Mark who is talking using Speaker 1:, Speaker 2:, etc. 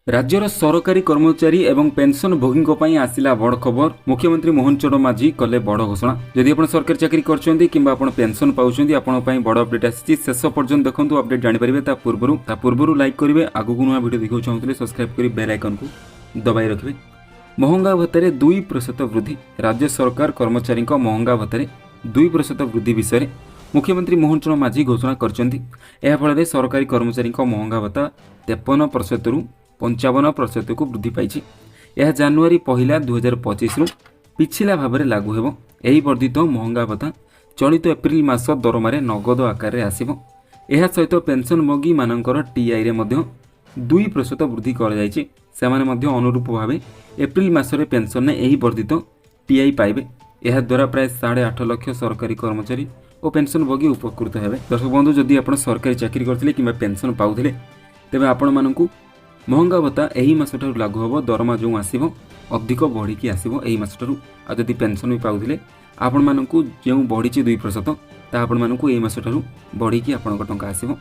Speaker 1: राज्यर सरकारी कर्मचारी एवं पेंशन भोगी आसिला बड़ खबर। मुख्यमंत्री मोहन चरण माझी कले बड़ घोषणा। जदि आप सरकारी चाकरी कर पेंशन पाँच आप बड़ अपडेट आसी शेष पर्यटन देखो अपडेट जानीपारे। पूर्व लाइक करेंगे, आगक नुआ भिड देखा चाहते सब्सक्राइब कर बेल आइकन को दबाई रखिए। महंगा भत्तार 2% वृद्धि। राज्य सरकार कर्मचारी महंगा भत्तार 2% वृद्धि विषय मुख्यमंत्री मोहन चरण माझी घोषणा कर सरकारी कर्मचारी महंगा भत्ता 53% रु 55% को वृद्धि पाई। यह जनवरी 1 2025 पिछला भाव में लागू हो। यही वर्धित महंगा भत्ता चलित एप्रिल मास दरमार नगद आकार आसिब। यह सहित पेंशन भोगी मानकर टीआई रे 2% वृद्धि कर अनुरूप भाव एप्रिल मासरे पेंशन ने यही वर्धित टीआई पाइबे। यह द्वारा प्राय 8.5 लाख सरकारी कर्मचारी और पेंशन भोगी उपकृत हेबे। दर्शक बंधु, जदि आप सरकारी चाकरी करथिले किंबा पेंशन पाउथिले तेबे आपण मानकू महंगा भत्ता यही मास लागू हम। दरमा जो आसो अधिक बढ़ी आसो यही मास। आदि पेंशन भी पाउथिले आपण मानकू जो बढ़ी 2% ता आपण मानकू यही मास बढ़ी आपण टंका आसो।